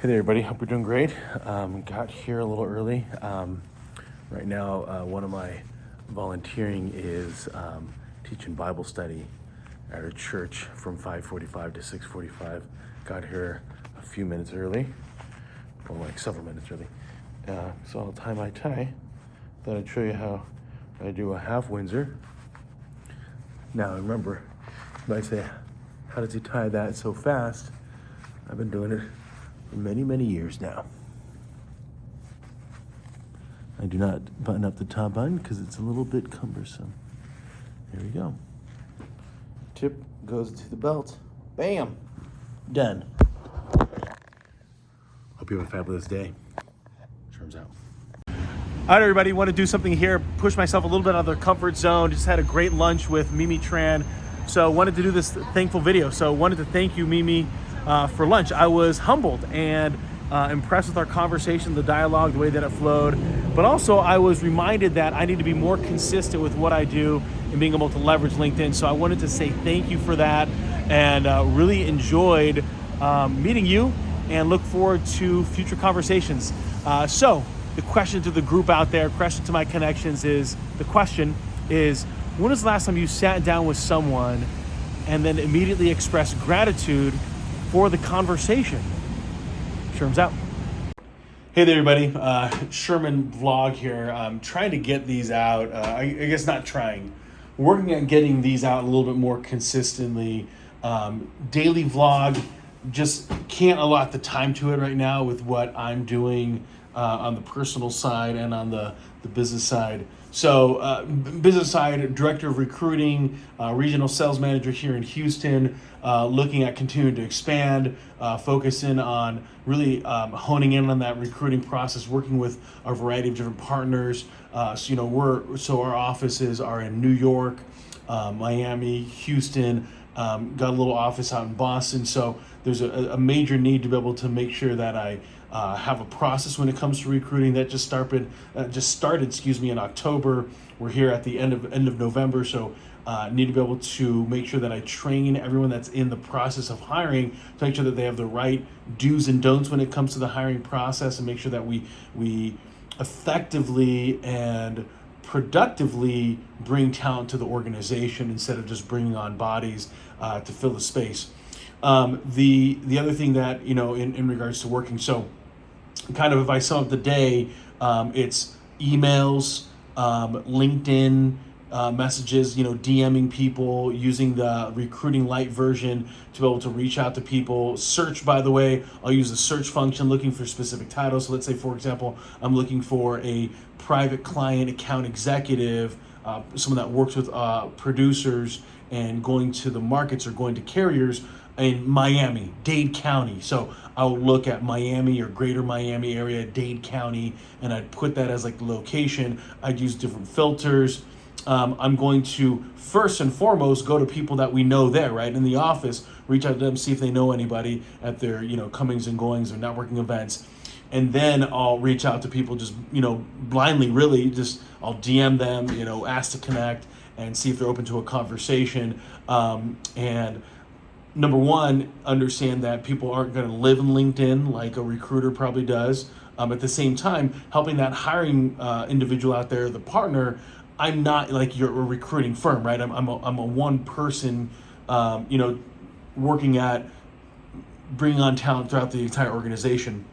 Hey there, everybody. Hope you're doing great. Got here a little early. Right now, one of my volunteering is teaching Bible study at a church from 5:45 to 6:45. Got here a few minutes early, or like several minutes early. So I'll tie my tie. Thought I'd show you how I do a half Windsor. Now remember, you might say, how does he tie that so fast? I've been doing it for many, many years now. I do not button up the top button because it's a little bit cumbersome. Here we go. Tip goes to the belt. Bam! Done. Hope you have a fabulous day. Turns out. All right, everybody, want to do something here, push myself a little bit out of the comfort zone. Just had a great lunch with Mimi Tran. So wanted to do this thankful video. So wanted to thank you, Mimi, for lunch. I was humbled and impressed with our conversation, the dialogue, the way that it flowed. But also I was reminded that I need to be more consistent with what I do and being able to leverage LinkedIn. So I wanted to say thank you for that, and really enjoyed meeting you and look forward to future conversations. So the question to the group out there, question to my connections is, when was the last time you sat down with someone and then immediately expressed gratitude for the conversation? Sherman's out. Hey there, everybody. Sherman vlog here. I'm trying to get these out. I guess not trying. Working on getting these out a little bit more consistently. Daily vlog, just can't allot the time to it right now with what I'm doing on the personal side and on the business side. So business side, director of recruiting, regional sales manager here in Houston, looking at continuing to expand, focusing on really honing in on that recruiting process, working with a variety of different partners. So our offices are in New York, Miami, Houston, got a little office out in Boston. So there's a major need to be able to make sure that I have a process when it comes to recruiting that just started in October. We're here at the end of November, so need to be able to make sure that I train everyone that's in the process of hiring to make sure that they have the right do's and don'ts when it comes to the hiring process, and make sure that we effectively and productively bring talent to the organization instead of just bringing on bodies to fill the space. The other thing that, in regards to working, so kind of if I sum up the day, it's emails, LinkedIn messages, DMing people, using the recruiting light version to be able to reach out to people. Search, by the way, I'll use the search function looking for specific titles. So let's say, for example, I'm looking for a private client account executive, someone that works with producers and going to the markets or going to carriers in Miami, Dade County. So I'll look at Miami or greater Miami area, Dade County, and I'd put that as like the location. I'd use different filters. I'm going to first and foremost go to people that we know there, right, in the office, reach out to them, see if they know anybody at their, comings and goings or networking events. And then I'll reach out to people just, blindly, really, just I'll DM them, ask to connect and see if they're open to a conversation. And number one, understand that people aren't going to live in LinkedIn like a recruiter probably does. At the same time, helping that hiring individual out there, the partner, I'm not like you're a recruiting firm, right? I'm a one person, working at bringing on talent throughout the entire organization.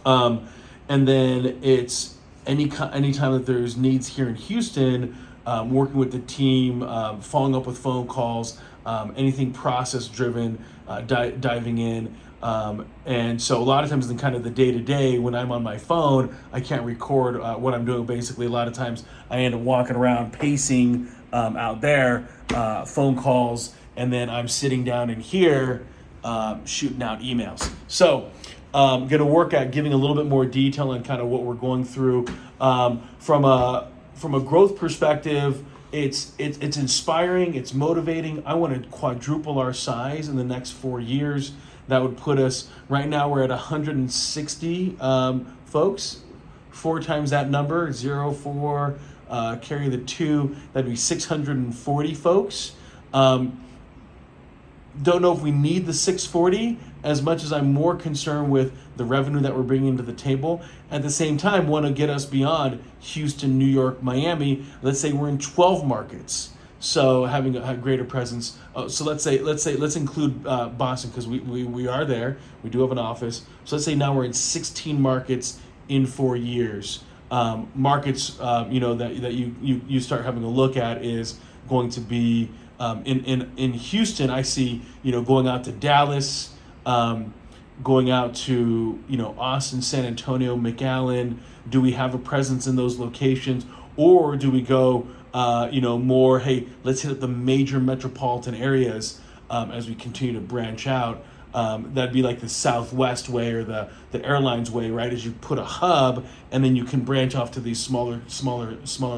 And then it's anytime that there's needs here in Houston, working with the team, following up with phone calls, anything process driven, diving in. And so a lot of times in kind of the day-to-day when I'm on my phone, I can't record what I'm doing. Basically, a lot of times I end up walking around, pacing out there, phone calls, and then I'm sitting down in here shooting out emails. So going to work at giving a little bit more detail on kind of what we're going through. From a growth perspective, it's inspiring, it's motivating. I want to quadruple our size in the next 4 years. That would put us, right now we're at 160 folks, 4 times that number, 0, 4, carry the 2, that'd be 640 folks. Don't know if we need the 640, as much as I'm more concerned with the revenue that we're bringing to the table, at the same time want to get us beyond Houston, New York, Miami. Let's say we're in 12 markets. So having a greater presence. So let's include Boston, because we are there. We do have an office. So let's say now we're in 16 markets in 4 years. Markets that you start having a look at is going to be in Houston. I see going out to Dallas, going out to Austin, San Antonio, McAllen. Do we have a presence in those locations, or do we go more, hey, let's hit up the major metropolitan areas as we continue to branch out? That'd be like the Southwest way, or the airlines way, right? As you put a hub and then you can branch off to these smaller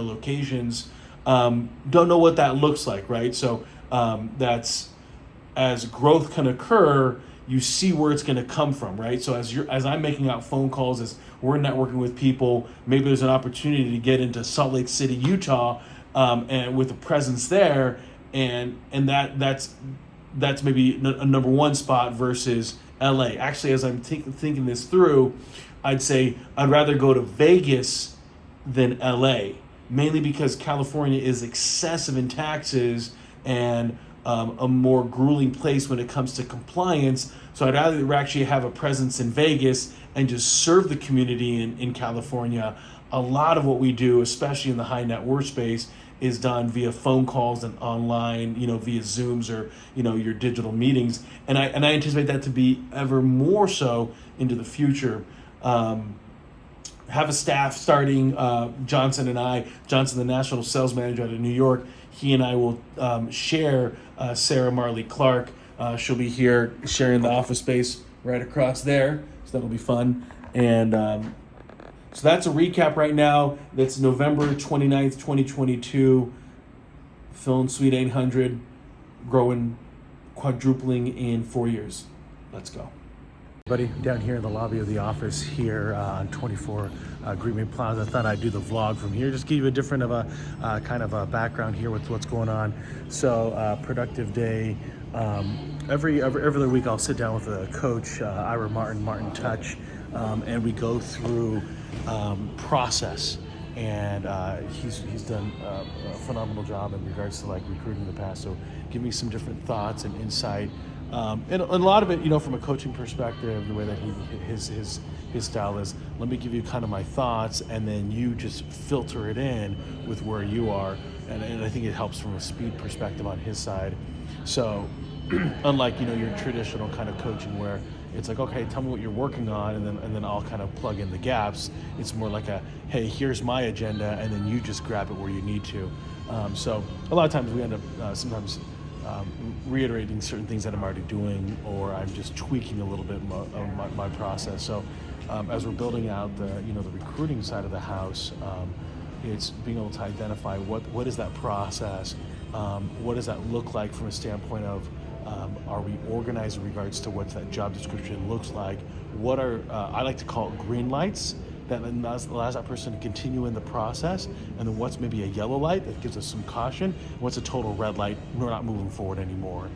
locations. Don't know what that looks like, right? So that's, as growth can occur, you see where it's going to come from, right? So as I'm making out phone calls, as we're networking with people, maybe there's an opportunity to get into Salt Lake City, Utah, and with a presence there, and that's maybe a number one spot versus LA. Actually, as I'm thinking this through, I'd say I'd rather go to Vegas than LA, mainly because California is excessive in taxes and a more grueling place when it comes to compliance. So I'd rather actually have a presence in Vegas and just serve the community in California. A lot of what we do, especially in the high net worth space, is done via phone calls and online, via Zooms or, your digital meetings. And I anticipate that to be ever more so into the future. Have a staff starting, Johnson, the national sales manager out of New York. He and I will share Sarah Marley Clark. She'll be here sharing the office space right across there. So that'll be fun. And so that's a recap right now. That's November 29th, 2022. Phil Suite 800, growing, quadrupling in 4 years. Let's go. Everybody, down here in the lobby of the office here on 24 Greenway Plaza. I thought I'd do the vlog from here, just give you a different of a kind of a background here with what's going on. So productive day. Every other week I'll sit down with a coach, Ira Martin Touch, and we go through process. And he's done a phenomenal job in regards to recruiting in the past. So give me some different thoughts and insight. And a lot of it, from a coaching perspective, the way that his style is. Let me give you kind of my thoughts, and then you just filter it in with where you are. And I think it helps from a speed perspective on his side. So unlike your traditional kind of coaching where it's like, okay, tell me what you're working on, and then I'll kind of plug in the gaps. It's more like hey, here's my agenda, and then you just grab it where you need to. So a lot of times we end up sometimes reiterating certain things that I'm already doing, or I'm just tweaking a little bit of my process. So as we're building out the recruiting side of the house, it's being able to identify what is that process, what does that look like from a standpoint of are we organized in regards to what that job description looks like? What are I like to call it green lights that allows that person to continue in the process, and then what's maybe a yellow light that gives us some caution, what's a total red light, we're not moving forward anymore.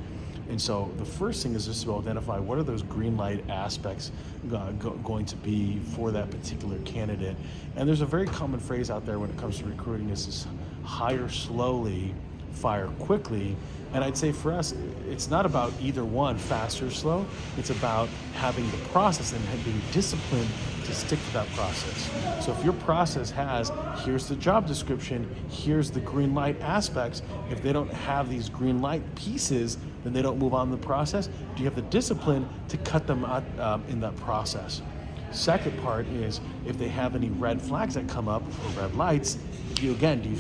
And so the first thing is just to identify what are those green light aspects going to be for that particular candidate. And there's a very common phrase out there when it comes to recruiting is this hire slowly, fire quickly. And I'd say for us, it's not about either one, fast or slow. It's about having the process and being disciplined to stick to that process. So if your process has, here's the job description, here's the green light aspects, if they don't have these green light pieces, then they don't move on the process. Do you have the discipline to cut them out in that process? Second part is if they have any red flags that come up or red lights, do you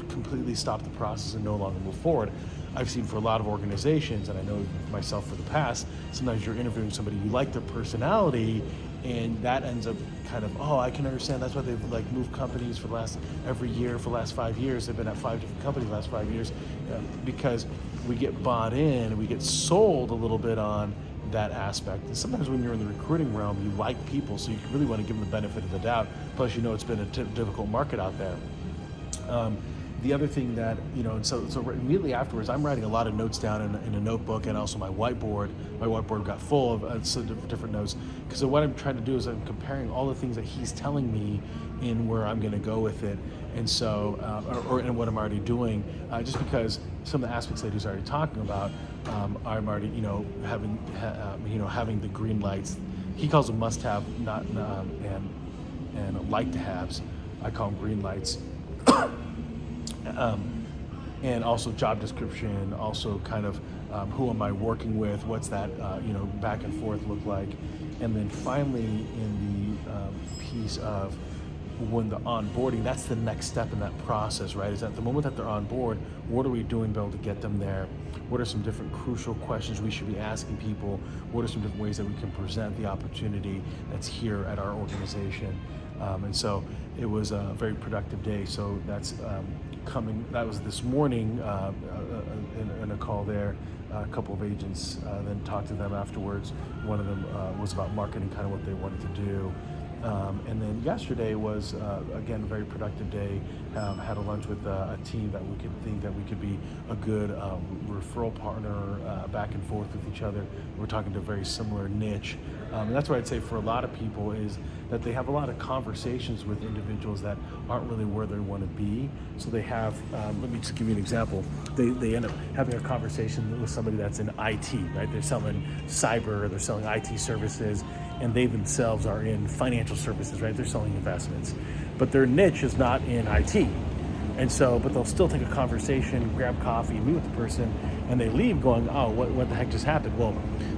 completely stop the process and no longer move forward? I've seen for a lot of organizations, and I know myself for the past, sometimes you're interviewing somebody, you like their personality, and that ends up kind of, I can understand that's why they've moved companies for the last 5 years. They've been at 5 different companies the last 5 years, because we get bought in, we get sold a little bit on that aspect. And sometimes when you're in the recruiting realm, you like people, so you really want to give them the benefit of the doubt. Plus, it's been a difficult market out there. the other thing that, so immediately afterwards, I'm writing a lot of notes down in a notebook, and also my whiteboard. My whiteboard got full of different notes, because what I'm trying to do is I'm comparing all the things that he's telling me in where I'm going to go with it, and so and what I'm already doing, just because some of the aspects that he's already talking about, I'm already having the green lights. He calls them must-have, not and like-to-haves. I call them green lights. And also job description, also kind of who am I working with, what's that back and forth look like, and then finally in the piece of when the onboarding, that's the next step in that process, right? Is at the moment that they're on board, what are we doing to be able to get them there? What are some different crucial questions we should be asking people? What are some different ways that we can present the opportunity that's here at our organization? And so it was a very productive day. So that's that was this morning in a call there. A couple of agents then talked to them afterwards. One of them was about marketing, kind of what they wanted to do. And then yesterday was, again, a very productive day. Had a lunch with a team that we could be a good referral partner, back and forth with each other. We're talking to a very similar niche. And that's what I'd say for a lot of people is that they have a lot of conversations with individuals that aren't really where they want to be. So they have, let me just give you an example. They end up having a conversation with somebody that's in IT, right? They're selling cyber, they're selling IT services, and they themselves are in financial services, right? They're selling investments, but their niche is not in IT. And so, but they'll still take a conversation, grab coffee, meet with the person, and they leave going, oh, what the heck just happened? Well,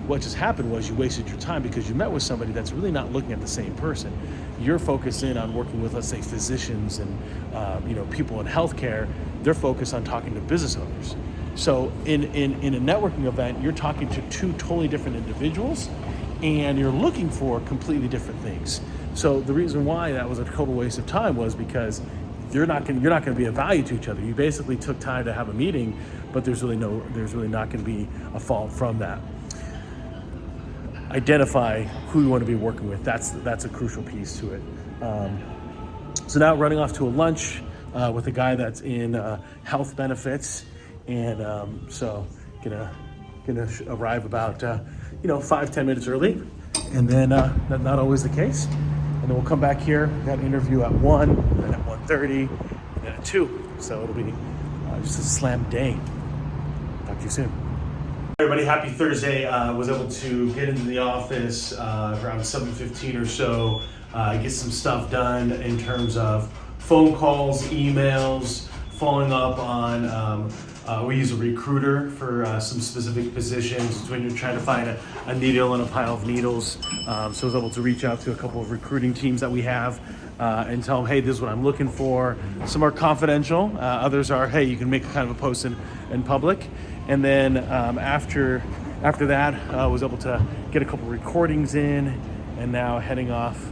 what just happened was you wasted your time because you met with somebody that's really not looking at the same person. You're focused in on working with, let's say, physicians and people in healthcare. They're focused on talking to business owners. So in a networking event, you're talking to two totally different individuals, and you're looking for completely different things. So the reason why that was a total waste of time was because you're not going to be of value to each other. You basically took time to have a meeting, but there's really not going to be a fault from that. Identify who you want to be working with. That's a crucial piece to it. So now running off to a lunch with a guy that's in health benefits, and so gonna arrive about 5-10 minutes early, and then that's not always the case. And then we'll come back here. Got an interview at 1, then at 1:30, and then at 2. So it'll be just a slam day. Talk to you soon. Everybody, happy Thursday. Was able to get into the office around 7:15 or so, get some stuff done in terms of phone calls, emails, following up on, we use a recruiter for some specific positions when you're trying to find a needle in a pile of needles. So I was able to reach out to a couple of recruiting teams that we have and tell them, hey, this is what I'm looking for. Some are confidential. Others are, hey, you can make a kind of a post in public. And then after that, I was able to get a couple recordings in, and now heading off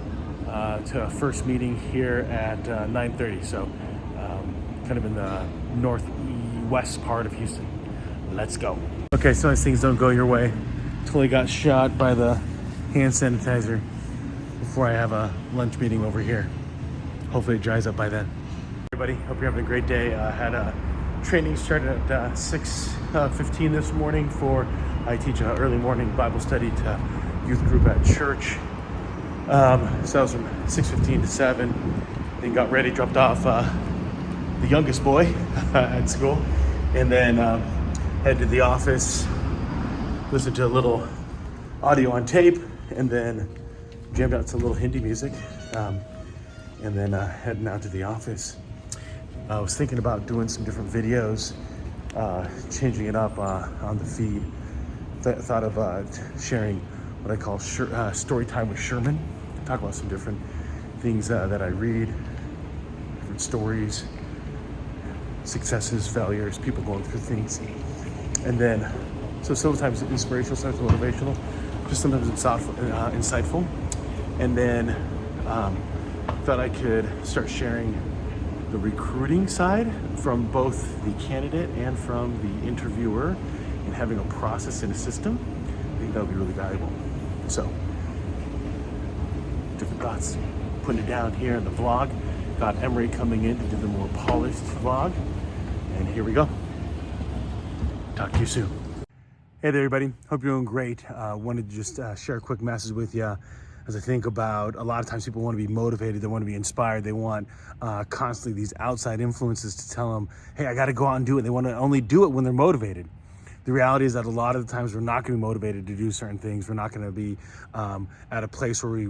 to a first meeting here at 9:30. So kind of in the northwest part of Houston. Let's go. Okay, so as things don't go your way, totally got shot by the hand sanitizer before I have a lunch meeting over here. Hopefully it dries up by then. Everybody, hope you're having a great day. Had a training started at 6:15 this morning I teach an early morning Bible study to youth group at church. So that was from 6:15 to 7. Then got ready, dropped off the youngest boy at school, and then headed to the office, listened to a little audio on tape, and then jammed out to a little Hindi music, and then heading out to the office. I was thinking about doing some different videos, changing it up on the feed. Thought of sharing what I call story time with Sherman. Talk about some different things that I read, different stories, successes, failures, people going through things. And then, so sometimes inspirational, sometimes motivational, just sometimes insightful. And then thought I could start sharing the recruiting side from both the candidate and from the interviewer, and having a process and a system. I think that would be really valuable. So, different thoughts, putting it down here in the vlog, Got Emery coming in to do the more polished vlog. And here we go. Talk to you soon. Hey there, everybody. Hope you're doing great. Wanted to just share a quick message with you as I think about a lot of times people want to be motivated, they want to be inspired, they want constantly these outside influences to tell them, hey, I got to go out and do it. They want to only do it when they're motivated. The reality is that a lot of the times we're not going to be motivated to do certain things. We're not going to be at a place where we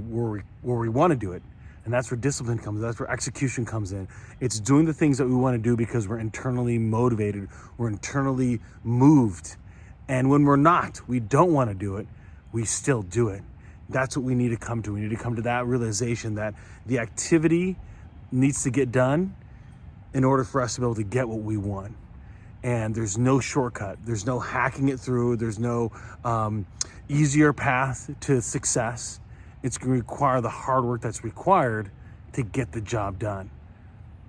want to do it. And that's where discipline comes in. That's where execution comes in. It's doing the things that we want to do because we're internally motivated. We're internally moved. And when we're not, we don't want to do it, we still do it. That's what we need to come to. We need to come to that realization that the activity needs to get done in order for us to be able to get what we want. And there's no shortcut. There's no hacking it through. There's no easier path to success. It's going to require the hard work that's required to get the job done.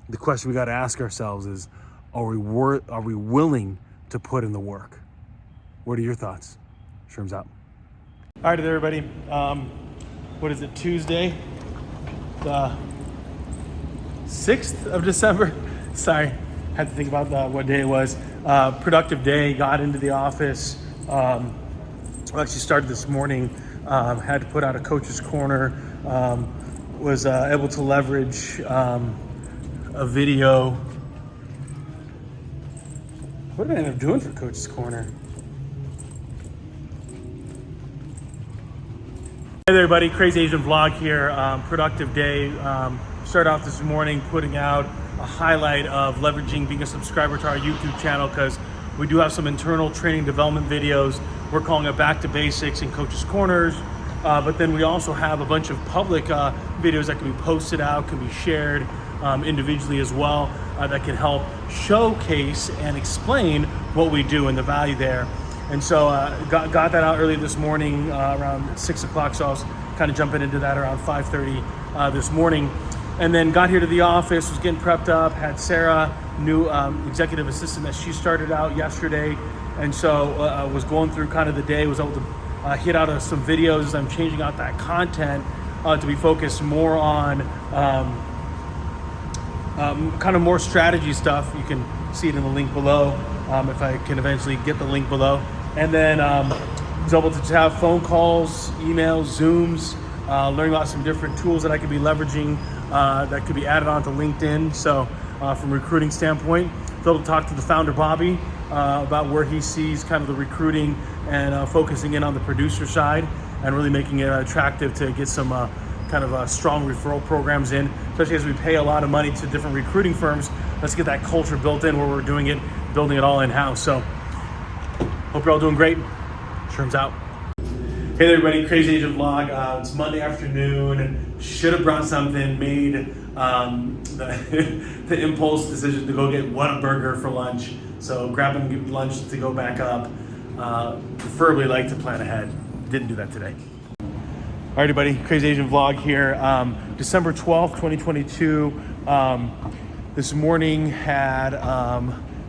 The question we got to ask ourselves is, are we willing to put in the work? What are your thoughts? Sherm's out. All right, everybody. What is it, Tuesday? The 6th of December? Sorry, had to think about what day it was. Productive day, got into the office. Actually started this morning. Had to put out a coach's corner, was able to leverage a video. What did I end up doing for coach's corner? Hey there, everybody, Crazy Asian Vlog here. Productive day. Started off this morning putting out a highlight of leveraging being a subscriber to our YouTube channel, because we do have some internal training development videos. We're calling it Back to Basics and Coach's Corners. But then we also have a bunch of public videos that can be posted out, can be shared individually as well, that can help showcase and explain what we do and the value there. And so got that out early this morning around 6 o'clock. So I was kind of jumping into that around 5:30 this morning. And then got here to the office, was getting prepped up, had Sarah, new executive assistant that she started out yesterday. And so was going through kind of the day, was able to hit out some videos. I'm changing out that content to be focused more on kind of more strategy stuff. You can see it in the link below if I can eventually get the link below. And then was able to have phone calls, emails, Zooms, learning about some different tools that I could be leveraging that could be added onto LinkedIn. So from a recruiting standpoint, was able to talk to the founder, Bobby, about where he sees kind of the recruiting and focusing in on the producer side and really making it attractive to get some kind of strong referral programs in, especially as we pay a lot of money to different recruiting firms. Let's get that culture built in where we're doing it, building it all in-house. So hope you're all doing great. Sherm's out. Hey there, everybody, Crazy Asian Vlog. It's Monday afternoon. Should have brought something, made the impulse decision to go get Whataburger for lunch. So grabbing lunch to go back up. Preferably like to plan ahead. Didn't do that today. All right, everybody, Crazy Asian Vlog here. December 12th, 2022. This morning had,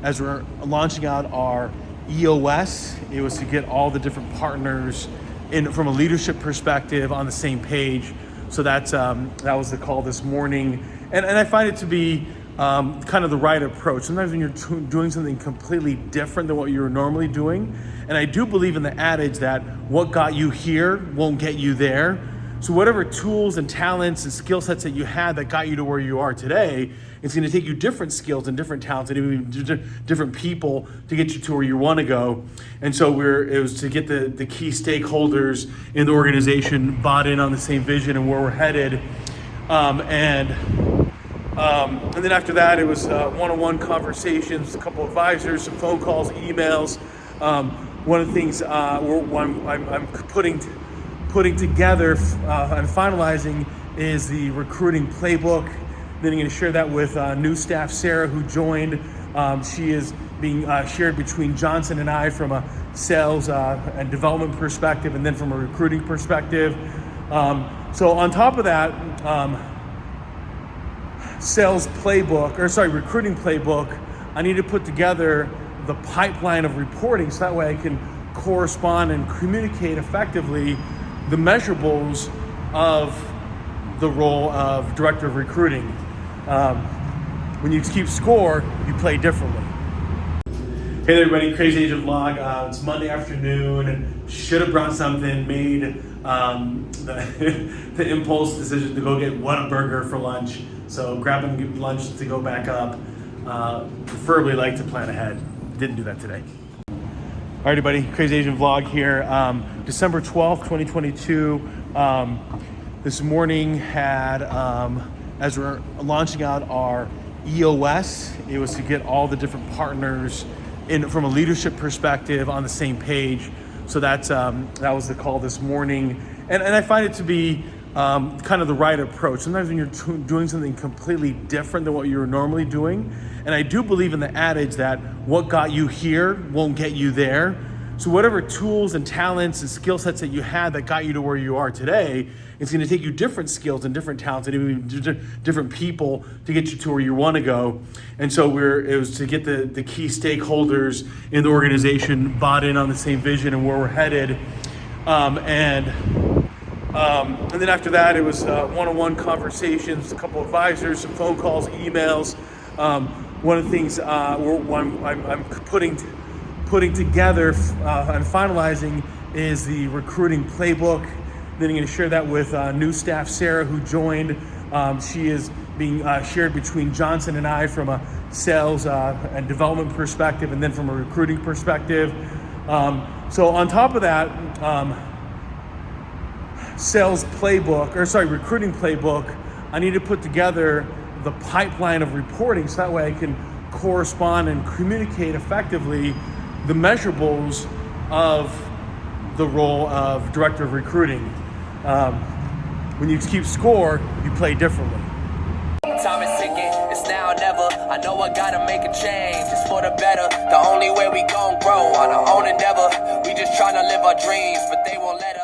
as we're launching out our EOS, it was to get all the different partners in from a leadership perspective on the same page. So that's that was the call this morning. And I find it to be kind of the right approach. Sometimes when you're doing something completely different than what you're normally doing, and I do believe in the adage that what got you here won't get you there. So whatever tools and talents and skill sets that you had that got you to where you are today, it's going to take you different skills and different talents and even different people to get you to where you want to go. And so it was to get the key stakeholders in the organization bought in on the same vision and where we're headed. And then after that, it was one-on-one conversations, a couple advisors, some phone calls, emails. One of the things I'm putting together and finalizing is the recruiting playbook. Then I'm going to share that with new staff, Sarah, who joined. She is being shared between Johnson and I from a sales and development perspective, and then from a recruiting perspective. So on top of that, recruiting playbook, I need to put together the pipeline of reporting so that way I can correspond and communicate effectively the measurables of the role of director of recruiting. when you keep score, you play differently. Hey there, everybody, Crazy Agent Vlog. It's Monday afternoon. Should have brought something, made the impulse decision to go get Whataburger for lunch. So grabbing lunch to go back up. Preferably like to plan ahead. Didn't do that today. All right, everybody, Crazy Agent Vlog here. December 12th, 2022. This morning had, as we're launching out our EOS, it was to get all the different partners from a leadership perspective on the same page. So that was the call this morning. And I find it to be kind of the right approach. Sometimes when you're doing something completely different than what you're normally doing, and I do believe in the adage that what got you here won't get you there. So whatever tools and talents and skill sets that you had that got you to where you are today, it's going to take you different skills and different talents and even different people to get you to where you want to go. And so it was to get the key stakeholders in the organization bought in on the same vision and where we're headed. And then after that, it was one-on-one conversations, a couple advisors, some phone calls, emails. One of the things I'm putting together and finalizing is the recruiting playbook. Then I'm going to share that with new staff Sarah, who joined. She is being shared between Johnson and I from a sales and development perspective, and then from a recruiting perspective. So on top of that, recruiting playbook, I need to put together the pipeline of reporting so that way I can correspond and communicate effectively the measurables of the role of director of recruiting. When you keep score, you play differently. Time is ticking, it's now or never. I know I gotta make a change, it's for the better. The only way we gon' grow on our own endeavor. We just tryna live our dreams, but they won't let us.